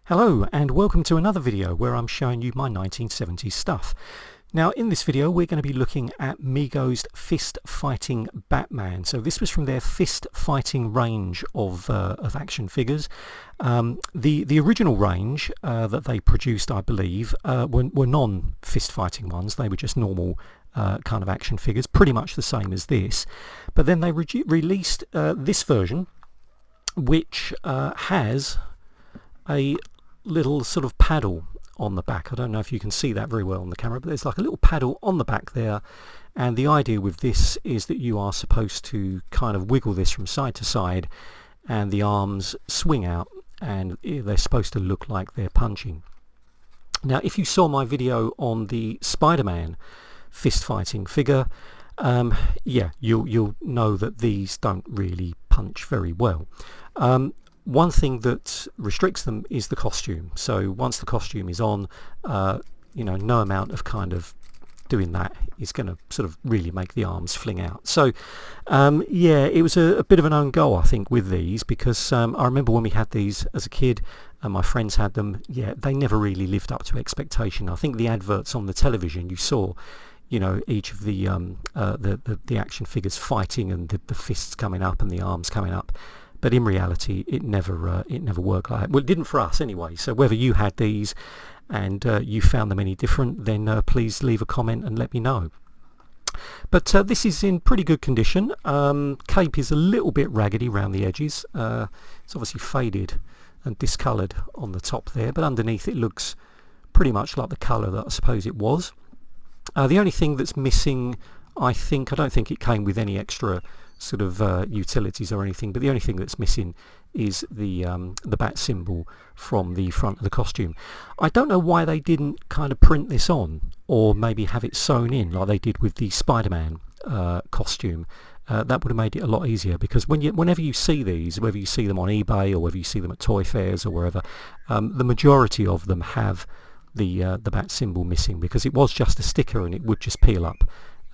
Hello and welcome to another video where I'm showing you my 1970s stuff. Now in this video we're going to be looking at Mego's Fist Fighting Batman. So this was from their Fist Fighting range of action figures. The original range that they produced, I believe, were non-fist fighting ones. They were just normal kind of action figures, pretty much the same as this. But then they released this version, which has a little sort of paddle on the back. I don't know if you can see that very well on the camera, but there's like a little paddle on the back there, and the idea with this is that you are supposed to kind of wiggle this from side to side and the arms swing out and they're supposed to look like they're punching. Now if you saw my video on the Spider-Man fist fighting figure, yeah, you'll know that these don't really punch very well. One thing that restricts them is the costume. So once the costume is on, you know, no amount of kind of doing that is going to sort of really make the arms fling out. So yeah, it was a bit of an own goal, I think, with these, because I remember when we had these as a kid and my friends had them, yeah, they never really lived up to expectation. I think the adverts on the television, you saw, you know, each of the action figures fighting and the fists coming up and the arms coming up. But in reality, it never worked like that. Well, it didn't for us anyway. So whether you had these and you found them any different, then please leave a comment and let me know. But this is in pretty good condition. Cape is a little bit raggedy around the edges. It's obviously faded and discoloured on the top there, but underneath it looks pretty much like the colour that I suppose it was. The only thing that's missing, I don't think it came with any extra sort of utilities or anything, but the only thing that's missing is the bat symbol from the front of the costume. I don't know why they didn't kind of print this on, or maybe have it sewn in like they did with the Spider-Man costume. That would have made it a lot easier, because whenever you see these, whether you see them on eBay or whether you see them at toy fairs or wherever, the majority of them have the bat symbol missing, because it was just a sticker and it would just peel up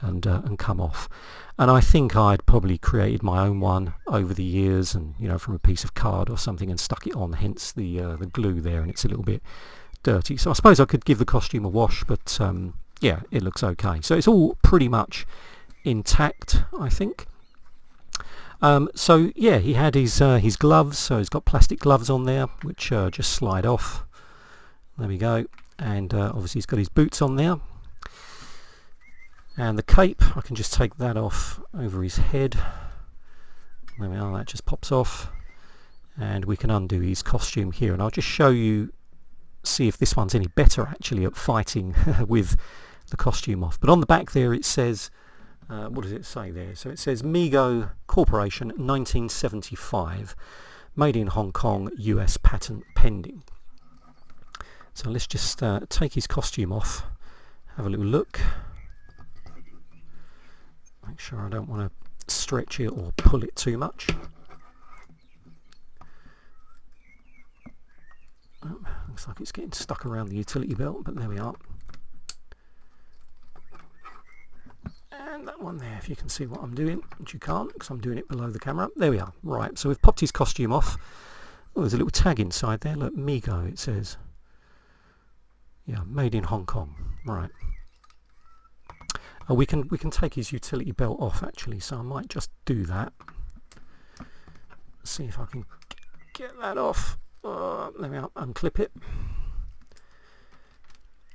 and come off. And I think I'd probably created my own one over the years, and you know, from a piece of card or something, and stuck it on, hence the glue there, and it's a little bit dirty. So I suppose I could give the costume a wash, but yeah, it looks okay. So it's all pretty much intact, I think. So yeah, he had his gloves, so he's got plastic gloves on there which just slide off. There we go. And obviously he's got his boots on there. And the cape, I can just take that off over his head. There we are, that just pops off. And we can undo his costume here. And I'll just show you, see if this one's any better actually at fighting with the costume off. But on the back there it says, what does it say there? So it says Mego Corporation 1975, made in Hong Kong, US patent pending. So let's just take his costume off, have a little look. Make sure I don't want to stretch it or pull it too much. Oh, looks like it's getting stuck around the utility belt, but there we are. And that one there, if you can see what I'm doing, which you can't because I'm doing it below the camera. There we are. Right, so we've popped his costume off. Oh, there's a little tag inside there. Look, Mego, it says. Yeah, made in Hong Kong. Right. We can take his utility belt off actually, so I might just do that. See if I can get that off. Let me unclip it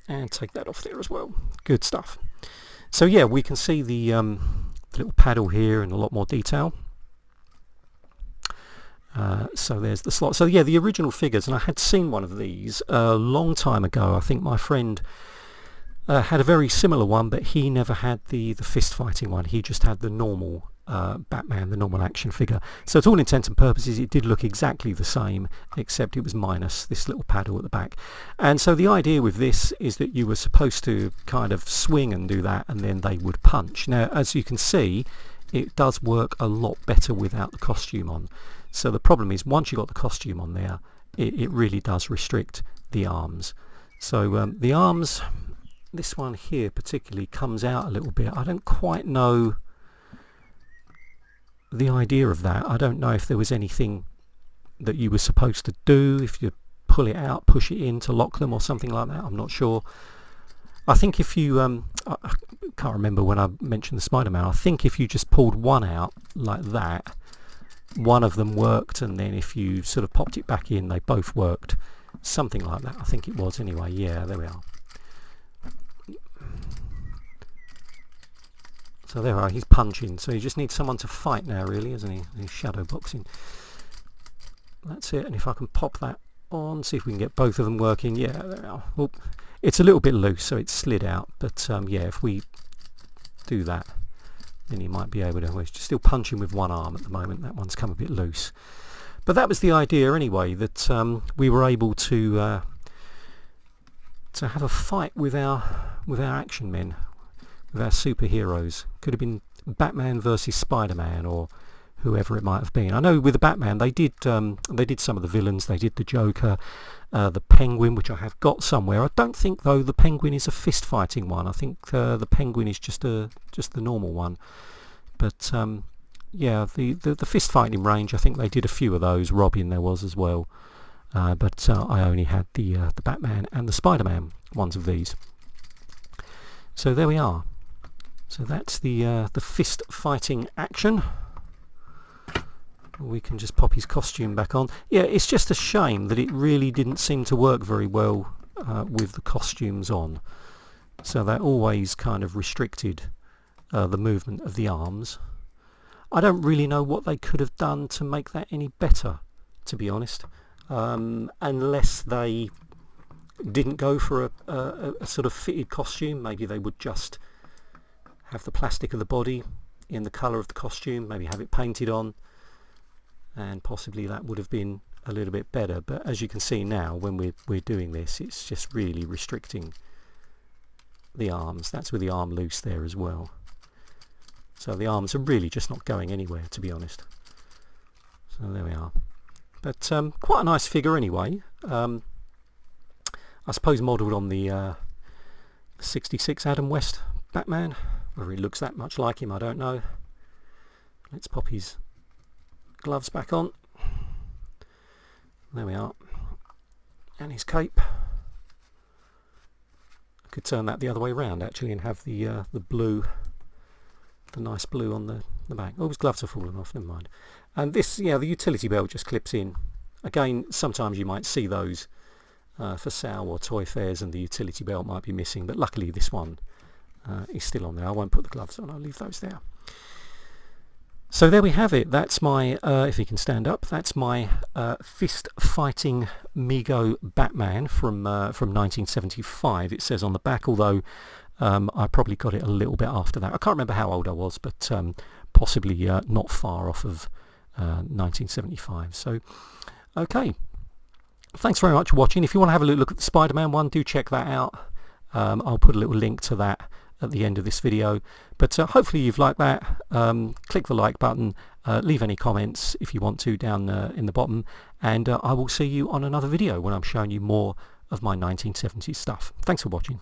and take that off there as well. Good stuff. So yeah, we can see the little paddle here in a lot more detail. So there's the slot. So yeah, the original figures, and I had seen one of these a long time ago. I think my friend had a very similar one, but he never had the fist fighting one. He just had the normal Batman, the normal action figure. So to all intents and purposes it did look exactly the same, except it was minus this little paddle at the back. And so the idea with this is that you were supposed to kind of swing and do that, and then they would punch. Now as you can see, it does work a lot better without the costume on. So the problem is, once you've got the costume on there, it really does restrict the arms. So the arms, this one here particularly, comes out a little bit. I don't quite know the idea of that. I don't know if there was anything that you were supposed to do, if you're pull it out, push it in to lock them or something like that. I'm not sure. I think if you, I can't remember when I mentioned the Spider-Man, I think if you just pulled one out like that, one of them worked, and then if you sort of popped it back in, they both worked. Something like that, I think it was anyway. Yeah, there we are. So there we are, he's punching. So he just needs someone to fight now, really, isn't he? He's shadow boxing. That's it, and if I can pop that on, see if we can get both of them working. Yeah, there we are. Well, it's a little bit loose, so it's slid out, but yeah, if we do that, then you might be able to. We're still punching with one arm at the moment. That one's come a bit loose, but that was the idea anyway, that we were able to have a fight with our action men, with our superheroes. Could have been Batman versus Spider-Man, or whoever it might have been. I know with the Batman they did some of the villains. They did the Joker, the Penguin, which I have got somewhere. I don't think though the Penguin is a fist fighting one. I think the Penguin is just the normal one. But yeah, the fist fighting range, I think they did a few of those. Robin there was as well, but I only had the Batman and the Spider-Man ones of these. So there we are. So that's the fist fighting action. We can just pop his costume back on. Yeah, it's just a shame that it really didn't seem to work very well with the costumes on. So that always kind of restricted the movement of the arms. I don't really know what they could have done to make that any better, to be honest, unless they didn't go for a sort of fitted costume. Maybe they would just have the plastic of the body in the colour of the costume, maybe have it painted on, and possibly that would have been a little bit better. But as you can see now, when we're doing this, it's just really restricting the arms. That's with the arm loose there as well. So the arms are really just not going anywhere, to be honest. So there we are. But quite a nice figure anyway. I suppose modelled on the 66 Adam West Batman. Whether he looks that much like him, I don't know. Let's pop his gloves back on. There we are. And his cape. I could turn that the other way around actually and have the blue, the nice blue on the back. Oh, his gloves have fallen off, never mind. And this, yeah, the utility belt just clips in. Again, sometimes you might see those for sale or toy fairs, and the utility belt might be missing, but luckily this one is still on there. I won't put the gloves on, I'll leave those there. So there we have it. That's my, if he can stand up, that's my fist fighting Mego Batman from 1975. It says on the back, although I probably got it a little bit after that. I can't remember how old I was, but possibly not far off of 1975. So, okay. Thanks very much for watching. If you want to have a look at the Spider-Man one, do check that out. I'll put a little link to that at the end of this video, but hopefully you've liked that. Click the like button, leave any comments if you want to down in the bottom, and I will see you on another video when I'm showing you more of my 1970s stuff. Thanks for watching.